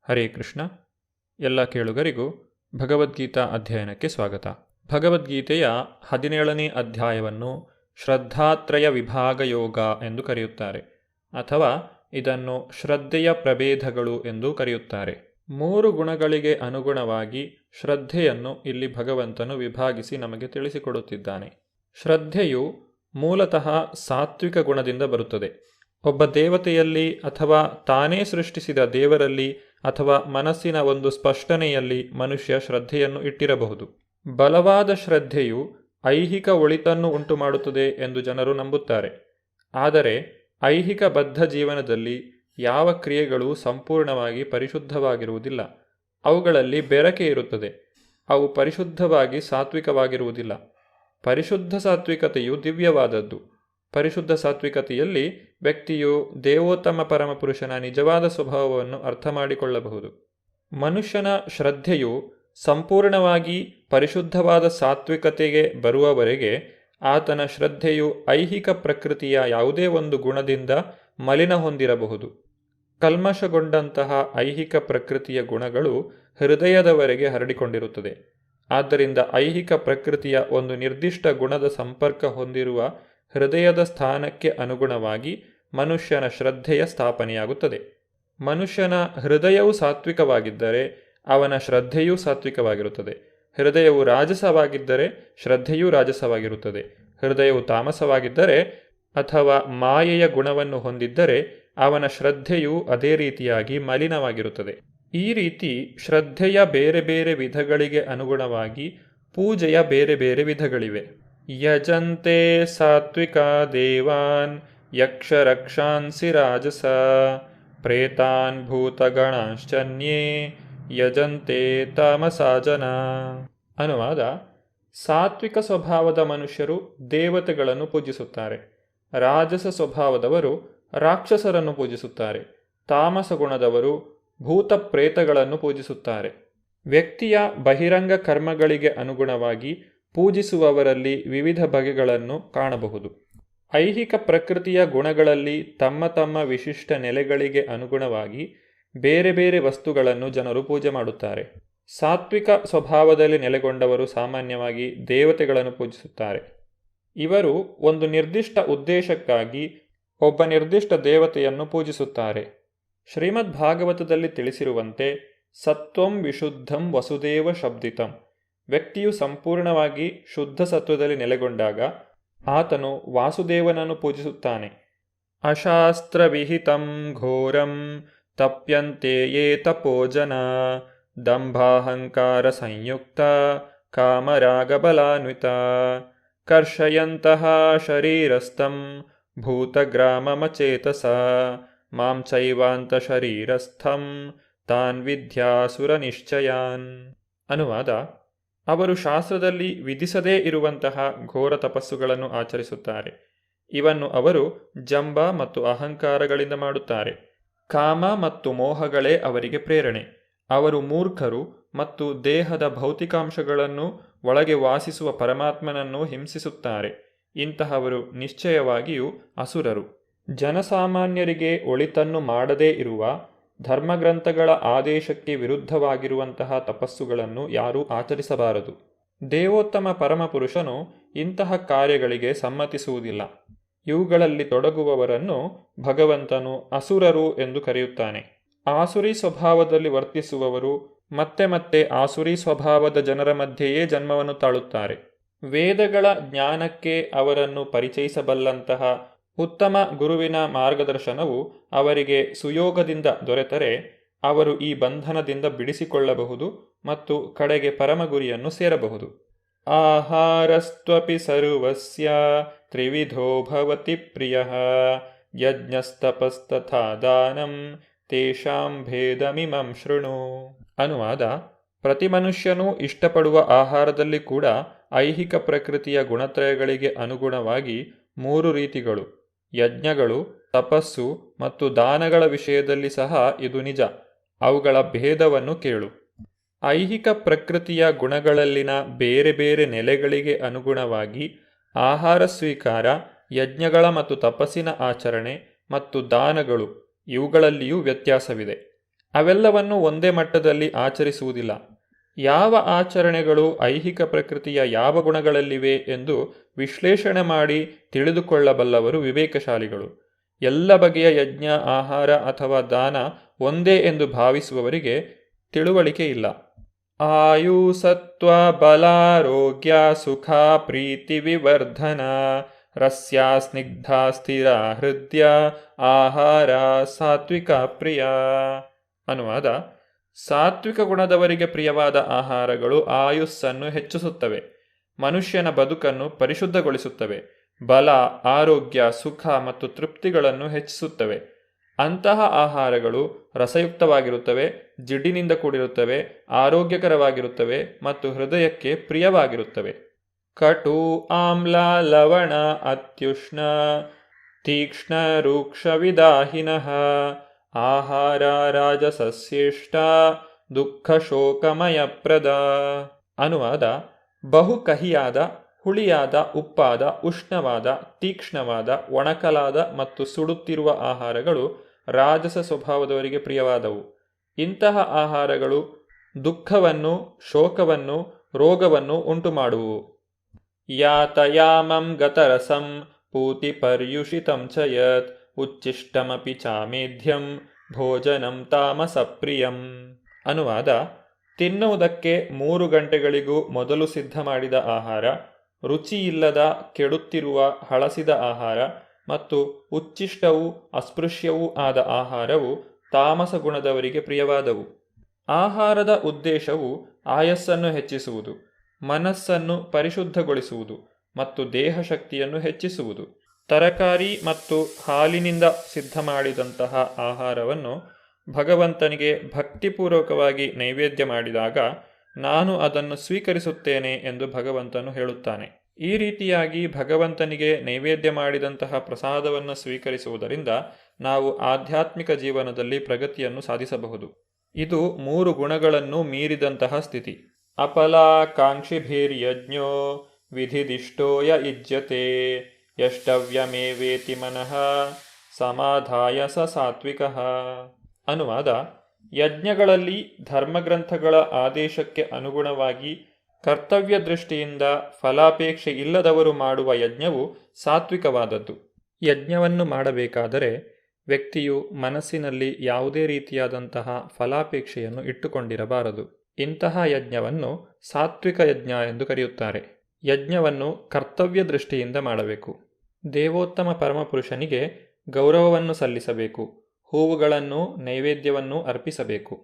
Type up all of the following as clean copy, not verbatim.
ಹರೇ ಕೃಷ್ಣ. ಎಲ್ಲ ಕೇಳುಗರಿಗೂ ಭಗವದ್ಗೀತಾ ಅಧ್ಯಯನಕ್ಕೆ ಸ್ವಾಗತ. ಭಗವದ್ಗೀತೆಯ 17ನೇ ಅಧ್ಯಾಯವನ್ನು ಶ್ರದ್ಧಾತ್ರಯ ವಿಭಾಗ ಯೋಗ ಎಂದು ಕರೆಯುತ್ತಾರೆ, ಅಥವಾ ಇದನ್ನು ಶ್ರದ್ಧೆಯ ಪ್ರಭೇದಗಳು ಎಂದು ಕರೆಯುತ್ತಾರೆ. 3 ಗುಣಗಳಿಗೆ ಅನುಗುಣವಾಗಿ ಶ್ರದ್ಧೆಯನ್ನು ಇಲ್ಲಿ ಭಗವಂತನು ವಿಭಾಗಿಸಿ ನಮಗೆ ತಿಳಿಸಿಕೊಡುತ್ತಿದ್ದಾನೆ. ಶ್ರದ್ಧೆಯು ಮೂಲತಃ ಸಾತ್ವಿಕ ಗುಣದಿಂದ ಬರುತ್ತದೆ. ಒಬ್ಬ ದೇವತೆಯಲ್ಲಿ ಅಥವಾ ತಾನೇ ಸೃಷ್ಟಿಸಿದ ದೇವರಲ್ಲಿ ಅಥವಾ ಮನಸ್ಸಿನ ಒಂದು ಸ್ಪಷ್ಟನೆಯಲ್ಲಿ ಮನುಷ್ಯ ಶ್ರದ್ಧೆಯನ್ನು ಇಟ್ಟಿರಬಹುದು. ಬಲವಾದ ಶ್ರದ್ಧೆಯು ಐಹಿಕ ಒಳಿತನ್ನು ಉಂಟುಮಾಡುತ್ತದೆ ಎಂದು ಜನರು ನಂಬುತ್ತಾರೆ. ಆದರೆ ಐಹಿಕ ಬದ್ಧ ಜೀವನದಲ್ಲಿ ಯಾವ ಕ್ರಿಯೆಗಳು ಸಂಪೂರ್ಣವಾಗಿ ಪರಿಶುದ್ಧವಾಗಿರುವುದಿಲ್ಲ. ಅವುಗಳಲ್ಲಿ ಬೆರಕೆ ಇರುತ್ತದೆ. ಅವು ಪರಿಶುದ್ಧವಾಗಿ ಸಾತ್ವಿಕವಾಗಿರುವುದಿಲ್ಲ. ಪರಿಶುದ್ಧ ಸಾತ್ವಿಕತೆಯು ದಿವ್ಯವಾದದ್ದು. ಪರಿಶುದ್ಧ ಸಾತ್ವಿಕತೆಯಲ್ಲಿ ವ್ಯಕ್ತಿಯು ದೇವೋತ್ತಮ ಪರಮಪುರುಷನ ನಿಜವಾದ ಸ್ವಭಾವವನ್ನು ಅರ್ಥ ಮಾಡಿಕೊಳ್ಳಬಹುದು. ಮನುಷ್ಯನ ಶ್ರದ್ಧೆಯು ಸಂಪೂರ್ಣವಾಗಿ ಪರಿಶುದ್ಧವಾದ ಸಾತ್ವಿಕತೆಗೆ ಬರುವವರೆಗೆ ಆತನ ಶ್ರದ್ಧೆಯು ಐಹಿಕ ಪ್ರಕೃತಿಯ ಯಾವುದೇ ಒಂದು ಗುಣದಿಂದ ಮಲಿನ ಹೊಂದಿರಬಹುದು. ಕಲ್ಮಶಗೊಂಡಂತಹ ಐಹಿಕ ಪ್ರಕೃತಿಯ ಗುಣಗಳು ಹೃದಯದವರೆಗೆ ಹರಡಿಕೊಂಡಿರುತ್ತದೆ. ಆದ್ದರಿಂದ ಐಹಿಕ ಪ್ರಕೃತಿಯ ಒಂದು ನಿರ್ದಿಷ್ಟ ಗುಣದ ಸಂಪರ್ಕ ಹೊಂದಿರುವ ಹೃದಯದ ಸ್ಥಾನಕ್ಕೆ ಅನುಗುಣವಾಗಿ ಮನುಷ್ಯನ ಶ್ರದ್ಧೆಯ ಸ್ಥಾಪನೆಯಾಗುತ್ತದೆ. ಮನುಷ್ಯನ ಹೃದಯವು ಸಾತ್ವಿಕವಾಗಿದ್ದರೆ ಅವನ ಶ್ರದ್ಧೆಯೂ ಸಾತ್ವಿಕವಾಗಿರುತ್ತದೆ. ಹೃದಯವು ರಾಜಸವಾಗಿದ್ದರೆ ಶ್ರದ್ಧೆಯೂ ರಾಜಸವಾಗಿರುತ್ತದೆ. ಹೃದಯವು ತಾಮಸವಾಗಿದ್ದರೆ ಅಥವಾ ಮಾಯೆಯ ಗುಣವನ್ನು ಹೊಂದಿದ್ದರೆ ಅವನ ಶ್ರದ್ಧೆಯು ಅದೇ ರೀತಿಯಾಗಿ ಮಲಿನವಾಗಿರುತ್ತದೆ. ಈ ರೀತಿ ಶ್ರದ್ಧೆಯ ಬೇರೆ ಬೇರೆ ವಿಧಗಳಿಗೆ ಅನುಗುಣವಾಗಿ ಪೂಜೆಯ ಬೇರೆ ಬೇರೆ ವಿಧಗಳಿವೆ. ಯಜಂತೆ ಸಾತ್ವಿಕಾ ದೇವಾನ್ ಯಕ್ಷ ರಕ್ಷಾಂಸಿ ರಾಜಸ ಪ್ರೇತಾನ್ ಭೂತಗಣಾಶ್ಚನ್ಯೇ ಯಜಂತೆ ತಾಮಸಾ ಜನ. ಅನುವಾದ: ಸಾತ್ವಿಕ ಸ್ವಭಾವದ ಮನುಷ್ಯರು ದೇವತೆಗಳನ್ನು ಪೂಜಿಸುತ್ತಾರೆ. ರಾಜಸ ಸ್ವಭಾವದವರು ರಾಕ್ಷಸರನ್ನು ಪೂಜಿಸುತ್ತಾರೆ. ತಾಮಸ ಗುಣದವರು ಭೂತ ಪ್ರೇತಗಳನ್ನು ಪೂಜಿಸುತ್ತಾರೆ. ವ್ಯಕ್ತಿಯ ಬಹಿರಂಗ ಕರ್ಮಗಳಿಗೆ ಅನುಗುಣವಾಗಿ ಪೂಜಿಸುವವರಲ್ಲಿ ವಿವಿಧ ಬಗೆಗಳನ್ನು ಕಾಣಬಹುದು. ಐಹಿಕ ಪ್ರಕೃತಿಯ ಗುಣಗಳಲ್ಲಿ ತಮ್ಮ ತಮ್ಮ ವಿಶಿಷ್ಟ ನೆಲೆಗಳಿಗೆ ಅನುಗುಣವಾಗಿ ಬೇರೆ ಬೇರೆ ವಸ್ತುಗಳನ್ನು ಜನರು ಪೂಜೆ ಮಾಡುತ್ತಾರೆ. ಸಾತ್ವಿಕ ಸ್ವಭಾವದಲ್ಲಿ ನೆಲೆಗೊಂಡವರು ಸಾಮಾನ್ಯವಾಗಿ ದೇವತೆಗಳನ್ನು ಪೂಜಿಸುತ್ತಾರೆ. ಇವರು ಒಂದು ನಿರ್ದಿಷ್ಟ ಉದ್ದೇಶಕ್ಕಾಗಿ ಒಬ್ಬ ನಿರ್ದಿಷ್ಟ ದೇವತೆಯನ್ನು ಪೂಜಿಸುತ್ತಾರೆ. ಶ್ರೀಮದ್ ಭಾಗವತದಲ್ಲಿ ತಿಳಿಸಿರುವಂತೆ ಸತ್ವಂ ವಿಶುದ್ಧಂ ವಸುದೇವ ಶಬ್ದಿತಂ. ವ್ಯಕ್ತಿಯು ಸಂಪೂರ್ಣವಾಗಿ ಶುದ್ಧ ಸತ್ವದಲ್ಲಿ ನೆಲೆಗೊಂಡಾಗ ಆತನು ವಾಸುದೇವನನ್ನು ಪೂಜಿಸುತ್ತಾನೆ. ಅಶಾಸ್ತ್ರವಿಹಿತಂ ಘೋರಂ ತಪ್ಯಂತೆ ಯೇ ತಪೋಜನ ದಂಭಾಹಂಕಾರ ಸಂಯುಕ್ತ ಕಾಮರಾಗಬಲಾನ್ವಿತ ಕರ್ಷಯಂತಹ ಶರೀರಸ್ಥಂ ಭೂತಗ್ರಾಮಮಚೇತಸ ಮಾಂ ಚೈವಾಂತ ಶರೀರಸ್ಥಂ ತಾನ್ ವಿದ್ಯಾಸುರ ನಿಶ್ಚಯಾನ್. ಅನುವಾದ: ಅವರು ಶಾಸ್ತ್ರದಲ್ಲಿ ವಿಧಿಸದೇ ಇರುವಂತಹ ಘೋರ ತಪಸ್ಸುಗಳನ್ನು ಆಚರಿಸುತ್ತಾರೆ. ಇವನ್ನು ಅವರು ಜಂಬ ಮತ್ತು ಅಹಂಕಾರಗಳಿಂದ ಮಾಡುತ್ತಾರೆ. ಕಾಮ ಮತ್ತು ಮೋಹಗಳೇ ಅವರಿಗೆ ಪ್ರೇರಣೆ. ಅವರು ಮೂರ್ಖರು ಮತ್ತು ದೇಹದ ಭೌತಿಕಾಂಶಗಳನ್ನು ಒಳಗೆ ವಾಸಿಸುವ ಪರಮಾತ್ಮನನ್ನು ಹಿಂಸಿಸುತ್ತಾರೆ. ಇಂತಹವರು ನಿಶ್ಚಯವಾಗಿಯೂ ಅಸುರರು. ಜನಸಾಮಾನ್ಯರಿಗೆ ಒಳಿತನ್ನು ಮಾಡದೇ ಇರುವ ಧರ್ಮಗ್ರಂಥಗಳ ಆದೇಶಕ್ಕೆ ವಿರುದ್ಧವಾಗಿರುವಂತಹ ತಪಸ್ಸುಗಳನ್ನು ಯಾರೂ ಆಚರಿಸಬಾರದು. ದೇವೋತ್ತಮ ಪರಮಪುರುಷನು ಇಂತಹ ಕಾರ್ಯಗಳಿಗೆ ಸಮ್ಮತಿಸುವುದಿಲ್ಲ. ಇವುಗಳಲ್ಲಿ ತೊಡಗುವವರನ್ನು ಭಗವಂತನು ಅಸುರರು ಎಂದು ಕರೆಯುತ್ತಾನೆ. ಆಸುರಿ ಸ್ವಭಾವದಲ್ಲಿ ವರ್ತಿಸುವವರು ಮತ್ತೆ ಮತ್ತೆ ಆಸುರಿ ಸ್ವಭಾವದ ಜನರ ಮಧ್ಯೆಯೇ ಜನ್ಮವನ್ನು ತಾಳುತ್ತಾರೆ. ವೇದಗಳ ಜ್ಞಾನಕ್ಕೆ ಅವರನ್ನು ಪರಿಚಯಿಸಬಲ್ಲಂತಹ ಉತ್ತಮ ಗುರುವಿನ ಮಾರ್ಗದರ್ಶನವು ಅವರಿಗೆ ಸುಯೋಗದಿಂದ ದೊರೆತರೆ ಅವರು ಈ ಬಂಧನದಿಂದ ಬಿಡಿಸಿಕೊಳ್ಳಬಹುದು ಮತ್ತು ಕಡೆಗೆ ಪರಮಗುರಿಯನ್ನು ಸೇರಬಹುದು. ಆಹಾರಸ್ತ್ವಪಿ ಸರ್ವಸ್ಯ ತ್ರಿವಿಧೋ ಭವತಿ ಪ್ರಿಯಃ ಯಜ್ಞಸ್ತಪಸ್ತಥಾ ದಾನಂ ತೇಷಾಂ ಭೇದಮಿಮಂ ಶೃಣು. ಅನುವಾದ: ಪ್ರತಿ ಮನುಷ್ಯನೂ ಇಷ್ಟಪಡುವ ಆಹಾರದಲ್ಲಿ ಕೂಡ ಐಹಿಕ ಪ್ರಕೃತಿಯ ಗುಣತ್ರಯಗಳಿಗೆ ಅನುಗುಣವಾಗಿ 3 ರೀತಿಗಳು. ಯಜ್ಞಗಳು, ತಪಸ್ಸು ಮತ್ತು ದಾನಗಳ ವಿಷಯದಲ್ಲಿ ಸಹ ಇದು ನಿಜ. ಅವುಗಳ ಭೇದವನ್ನು ಕೇಳು. ಐಹಿಕ ಪ್ರಕೃತಿಯ ಗುಣಗಳಲ್ಲಿನ ಬೇರೆ ಬೇರೆ ನೆಲೆಗಳಿಗೆ ಅನುಗುಣವಾಗಿ ಆಹಾರ ಸ್ವೀಕಾರ, ಯಜ್ಞಗಳ ಮತ್ತು ತಪಸ್ಸಿನ ಆಚರಣೆ ಮತ್ತು ದಾನಗಳು ಇವುಗಳಲ್ಲಿಯೂ ವ್ಯತ್ಯಾಸವಿದೆ. ಅವೆಲ್ಲವನ್ನು ಒಂದೇ ಮಟ್ಟದಲ್ಲಿ ಆಚರಿಸುವುದಿಲ್ಲ. ಯಾವ ಆಚರಣೆಗಳು ಐಹಿಕ ಪ್ರಕೃತಿಯ ಯಾವ ಗುಣಗಳಲ್ಲಿವೆ ಎಂದು ವಿಶ್ಲೇಷಣೆ ಮಾಡಿ ತಿಳಿದುಕೊಳ್ಳಬಲ್ಲವರು ವಿವೇಕಶಾಲಿಗಳು. ಎಲ್ಲ ಬಗೆಯ ಯಜ್ಞ, ಆಹಾರ ಅಥವಾ ದಾನ ಒಂದೇ ಎಂದು ಭಾವಿಸುವವರಿಗೆ ತಿಳುವಳಿಕೆ ಇಲ್ಲ. ಆಯು ಸತ್ವ ಬಲಾರೋಗ್ಯ ಸುಖ ಪ್ರೀತಿ ವಿವರ್ಧನ ರಸ್ಯ ಸ್ನಿಗ್ಧ ಸ್ಥಿರ ಹೃದಯ ಆಹಾರ ಸಾತ್ವಿಕ ಪ್ರಿಯ. ಅನುವಾದ: ಸಾತ್ವಿಕ ಗುಣದವರಿಗೆ ಪ್ರಿಯವಾದ ಆಹಾರಗಳು ಆಯುಸ್ಸನ್ನು ಹೆಚ್ಚಿಸುತ್ತವೆ, ಮನುಷ್ಯನ ಬದುಕನ್ನು ಪರಿಶುದ್ಧಗೊಳಿಸುತ್ತವೆ, ಬಲ, ಆರೋಗ್ಯ, ಸುಖ ಮತ್ತು ತೃಪ್ತಿಗಳನ್ನು ಹೆಚ್ಚಿಸುತ್ತವೆ. ಅಂತಹ ಆಹಾರಗಳು ರಸಯುಕ್ತವಾಗಿರುತ್ತವೆ, ಜಿಡ್ಡಿನಿಂದ ಕೂಡಿರುತ್ತವೆ, ಆರೋಗ್ಯಕರವಾಗಿರುತ್ತವೆ ಮತ್ತು ಹೃದಯಕ್ಕೆ ಪ್ರಿಯವಾಗಿರುತ್ತವೆ. ಕಟು, ಆಮ್ಲ, ಲವಣ, ಅತ್ಯುಷ್ಣ, ತೀಕ್ಷ್ಣ, ರೂಕ್ಷ ವಿದಾಹಿನಃ ಆಹಾರ ರಾಜಸಸ್ಯೇಷ್ಟ ದುಃಖ ಶೋಕಮಯಪ್ರದ. ಅನುವಾದ: ಬಹು ಕಹಿಯಾದ, ಹುಳಿಯಾದ, ಉಪ್ಪಾದ, ಉಷ್ಣವಾದ, ತೀಕ್ಷ್ಣವಾದ, ಒಣಕಲಾದ ಮತ್ತು ಸುಡುತ್ತಿರುವ ಆಹಾರಗಳು ರಾಜಸ ಸ್ವಭಾವದವರಿಗೆ ಪ್ರಿಯವಾದವು. ಇಂತಹ ಆಹಾರಗಳು ದುಃಖವನ್ನು, ಶೋಕವನ್ನು, ರೋಗವನ್ನು ಉಂಟುಮಾಡುವು. ಯಾತಯಾಮಂ ಗತರಸಂ ಪೂತಿ ಪರ್ಯುಷಿತಂ ಚ ಯತ್ ಉಚ್ಚಿಷ್ಟಮಪಿ ಚಾಮೇಧ್ಯಂ ಭೋಜನಂ ತಾಮಸಪ್ರಿಯಂ. ಅನುವಾದ: ತಿನ್ನುವುದಕ್ಕೆ 3 ಗಂಟೆಗಳಿಗೂ ಮೊದಲು ಸಿದ್ಧ ಮಾಡಿದ ಆಹಾರ, ರುಚಿಯಿಲ್ಲದ, ಕೆಡುತ್ತಿರುವ, ಹಳಸಿದ ಆಹಾರ ಮತ್ತು ಉಚ್ಚಿಷ್ಟವೂ ಅಸ್ಪೃಶ್ಯವೂ ಆದ ಆಹಾರವು ತಾಮಸ ಗುಣದವರಿಗೆ ಪ್ರಿಯವಾದವು. ಆಹಾರದ ಉದ್ದೇಶವು ಆಯಸ್ಸನ್ನು ಹೆಚ್ಚಿಸುವುದು, ಮನಸ್ಸನ್ನು ಪರಿಶುದ್ಧಗೊಳಿಸುವುದು ಮತ್ತು ದೇಹಶಕ್ತಿಯನ್ನು ಹೆಚ್ಚಿಸುವುದು. ತರಕಾರಿ ಮತ್ತು ಹಾಲಿನಿಂದ ಸಿದ್ಧ ಮಾಡಿದಂತಹ ಆಹಾರವನ್ನು ಭಗವಂತನಿಗೆ ಭಕ್ತಿಪೂರ್ವಕವಾಗಿ ನೈವೇದ್ಯ ಮಾಡಿದಾಗ ನಾನು ಅದನ್ನು ಸ್ವೀಕರಿಸುತ್ತೇನೆ ಎಂದು ಭಗವಂತನು ಹೇಳುತ್ತಾನೆ. ಈ ರೀತಿಯಾಗಿ ಭಗವಂತನಿಗೆ ನೈವೇದ್ಯ ಮಾಡಿದಂತಹ ಪ್ರಸಾದವನ್ನು ಸ್ವೀಕರಿಸುವುದರಿಂದ ನಾವು ಆಧ್ಯಾತ್ಮಿಕ ಜೀವನದಲ್ಲಿ ಪ್ರಗತಿಯನ್ನು ಸಾಧಿಸಬಹುದು. ಇದು 3 ಗುಣಗಳನ್ನು ಮೀರಿದಂತಹ ಸ್ಥಿತಿ. ಅಫಲಾಕಾಂಕ್ಷಿಭಿರ್ಯಜ್ಞೋ ವಿಧಿದಿಷ್ಟೋ ಯ ಯುಜ್ಯತೆ ಯಷ್ಟವ್ಯಮೇವೇತಿ ಮನಃ ಸಮಾಧಾಯ ಸ ಸಾತ್ವಿಕಃ. ಅನುವಾದ: ಯಜ್ಞಗಳಲ್ಲಿ ಧರ್ಮಗ್ರಂಥಗಳ ಆದೇಶಕ್ಕೆ ಅನುಗುಣವಾಗಿ ಕರ್ತವ್ಯ ದೃಷ್ಟಿಯಿಂದ ಫಲಾಪೇಕ್ಷೆ ಇಲ್ಲದವರು ಮಾಡುವ ಯಜ್ಞವು ಸಾತ್ವಿಕವಾದದ್ದು. ಯಜ್ಞವನ್ನು ಮಾಡಬೇಕಾದರೆ ವ್ಯಕ್ತಿಯು ಮನಸ್ಸಿನಲ್ಲಿ ಯಾವುದೇ ರೀತಿಯಾದಂತಹ ಫಲಾಪೇಕ್ಷೆಯನ್ನು ಇಟ್ಟುಕೊಂಡಿರಬಾರದು. ಇಂತಹ ಯಜ್ಞವನ್ನು ಸಾತ್ವಿಕ ಯಜ್ಞ ಎಂದು ಕರೆಯುತ್ತಾರೆ. ಯಜ್ಞವನ್ನು ಕರ್ತವ್ಯ ದೃಷ್ಟಿಯಿಂದ ಮಾಡಬೇಕು. ದೇವೋತ್ತಮ ಪರಮಪುರುಷನಿಗೆ ಗೌರವವನ್ನು ಸಲ್ಲಿಸಬೇಕು. ಹೂವುಗಳನ್ನು, ನೈವೇದ್ಯವನ್ನು ಅರ್ಪಿಸಬೇಕು.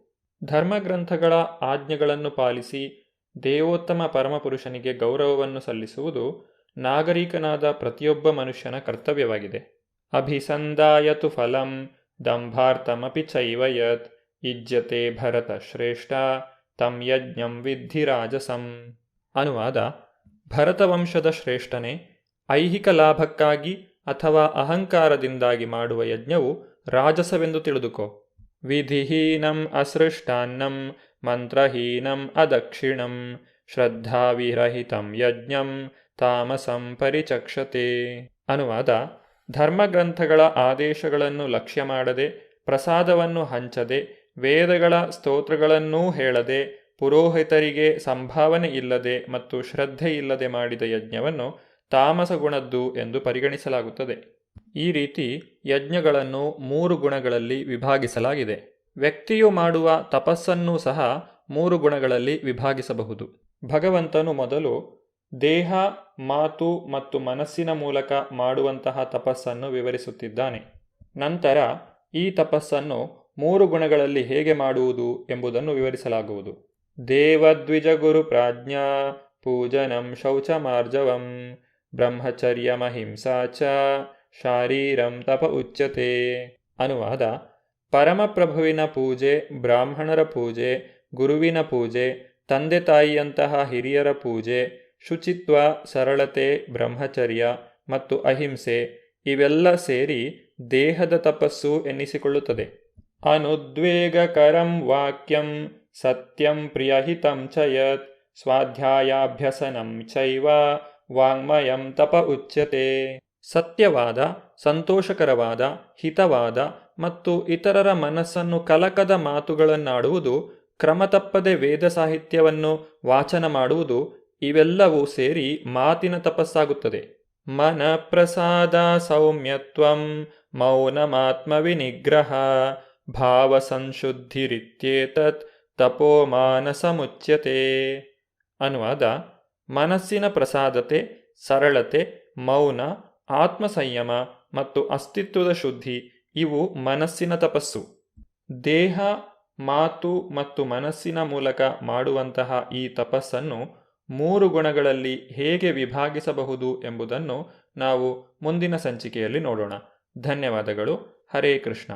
ಧರ್ಮಗ್ರಂಥಗಳ ಆಜ್ಞೆಗಳನ್ನು ಪಾಲಿಸಿ ದೇವೋತ್ತಮ ಪರಮಪುರುಷನಿಗೆ ಗೌರವವನ್ನು ಸಲ್ಲಿಸುವುದು ನಾಗರಿಕನಾದ ಪ್ರತಿಯೊಬ್ಬ ಮನುಷ್ಯನ ಕರ್ತವ್ಯವಾಗಿದೆ. ಅಭಿಸಂದಾಯತು ಫಲಂ ದಂಭಾರ್ಥಮಪಿ ಚೈವ ಯತ್ ಯುಜ್ಯತೆ ಭರತ ಶ್ರೇಷ್ಠ ತಂ ಯಜ್ಞಂ ವಿದ್ಧಿ ರಾಜಸಂ. ಅನುವಾದ: ಭರತವಂಶದ ಶ್ರೇಷ್ಠನೇ, ಐಹಿಕ ಲಾಭಕ್ಕಾಗಿ ಅಥವಾ ಅಹಂಕಾರದಿಂದಾಗಿ ಮಾಡುವ ಯಜ್ಞವು ರಾಜಸವೆಂದು ತಿಳಿದುಕೋ. ವಿಧಿಹೀನಂ ಅಸೃಷ್ಟಾನ್ನಂ ಮಂತ್ರಹೀನಂ ಅದಕ್ಷಿಣಂ ಶ್ರದ್ಧಾವಿರಹಿತಂ ಯಜ್ಞಂ ತಾಮಸಂ ಪರಿಚಕ್ಷತೆ. ಅನುವಾದ: ಧರ್ಮಗ್ರಂಥಗಳ ಆದೇಶಗಳನ್ನು ಲಕ್ಷ್ಯ ಮಾಡದೆ, ಪ್ರಸಾದವನ್ನು ಹಂಚದೆ, ವೇದಗಳ ಸ್ತೋತ್ರಗಳನ್ನೂ ಹೇಳದೆ, ಪುರೋಹಿತರಿಗೆ ಸಂಭಾವನೆ ಇಲ್ಲದೆ ಮತ್ತು ಶ್ರದ್ಧೆ ಇಲ್ಲದೆ ಮಾಡಿದ ಯಜ್ಞವನ್ನು ತಾಮಸ ಗುಣದ್ದು ಎಂದು ಪರಿಗಣಿಸಲಾಗುತ್ತದೆ. ಈ ರೀತಿ ಯಜ್ಞಗಳನ್ನು 3 ಗುಣಗಳಲ್ಲಿ ವಿಭಾಗಿಸಲಾಗಿದೆ. ವ್ಯಕ್ತಿಯು ಮಾಡುವ ತಪಸ್ಸನ್ನೂ ಸಹ 3 ಗುಣಗಳಲ್ಲಿ ವಿಭಾಗಿಸಬಹುದು. ಭಗವಂತನು ಮೊದಲು ದೇಹ, ಮಾತು ಮತ್ತು ಮನಸ್ಸಿನ ಮೂಲಕ ಮಾಡುವಂತಹ ತಪಸ್ಸನ್ನು ವಿವರಿಸುತ್ತಿದ್ದಾನೆ. ನಂತರ ಈ ತಪಸ್ಸನ್ನು 3 ಗುಣಗಳಲ್ಲಿ ಹೇಗೆ ಮಾಡುವುದು ಎಂಬುದನ್ನು ವಿವರಿಸಲಾಗುವುದು. ದೇವದ್ವಿಜ ಗುರು ಪ್ರಾಜ್ಞಾ ಪೂಜನಂ ಶೌಚಮಾರ್ಜವಂ ಬ್ರಹ್ಮಚರ್ಯಮಹಿಂಸಾ ಚ ಶಾರೀರಂ ತಪ ಉಚ್ಯತೆ. ಅನುವಾದ: ಪರಮಪ್ರಭುವಿನ ಪೂಜೆ, ಬ್ರಾಹ್ಮಣರ ಪೂಜೆ, ಗುರುವಿನ ಪೂಜೆ, ತಂದೆ ತಾಯಿಯಂತಹ ಹಿರಿಯರ ಪೂಜೆ, ಶುಚಿತ್ವ, ಸರಳತೆ, ಬ್ರಹ್ಮಚರ್ಯ ಮತ್ತು ಅಹಿಂಸೆ ಇವೆಲ್ಲ ಸೇರಿ ದೇಹದ ತಪಸ್ಸು ಎನ್ನಿಸಿಕೊಳ್ಳುತ್ತದೆ. ಅನುದ್ವೇಗಕರಂ ವಾಕ್ಯಂ ಸತ್ಯಂ ಪ್ರಿಯಹಿತಂ ಚ ಯತ್ ಸ್ವಾಧ್ಯಾಯಾಭ್ಯಸನಂ ಚೈವ ವಾಂಗ್ಮಯಂ ತಪ ಉಚ್ಯತೆ. ಸತ್ಯವಾದ, ಸಂತೋಷಕರವಾದ, ಹಿತವಾದ ಮತ್ತು ಇತರರ ಮನಸ್ಸನ್ನು ಕಲಕದ ಮಾತುಗಳನ್ನಾಡುವುದು, ಕ್ರಮತಪ್ಪದೆ ವೇದ ಸಾಹಿತ್ಯವನ್ನು ವಾಚನ ಮಾಡುವುದು, ಇವೆಲ್ಲವೂ ಸೇರಿ ಮಾತಿನ ತಪಸ್ಸಾಗುತ್ತದೆ. ಮನ ಪ್ರಸಾದ ಸೌಮ್ಯತ್ವಂ ಮೌನಮಾತ್ಮವಿನಿಗ್ರಹ ಭಾವ ಸಂಶುದ್ಧಿರಿತ್ಯೇತತ್ ತಪೋಮಾನಸಮುಚ್ಯತೆ. ಅನುವಾದ: ಮನಸ್ಸಿನ ಪ್ರಸಾದತೆ, ಸರಳತೆ, ಮೌನ, ಆತ್ಮಸಂಯಮ ಮತ್ತು ಅಸ್ತಿತ್ವದ ಶುದ್ಧಿ ಇವು ಮನಸ್ಸಿನ ತಪಸ್ಸು. ದೇಹ, ಮಾತು ಮತ್ತು ಮನಸ್ಸಿನ ಮೂಲಕ ಮಾಡುವಂತಹ ಈ ತಪಸ್ಸನ್ನು 3 ಗುಣಗಳಲ್ಲಿ ಹೇಗೆ ವಿಭಾಗಿಸಬಹುದು ಎಂಬುದನ್ನು ನಾವು ಮುಂದಿನ ಸಂಚಿಕೆಯಲ್ಲಿ ನೋಡೋಣ. ಧನ್ಯವಾದಗಳು. ಹರೇ ಕೃಷ್ಣ.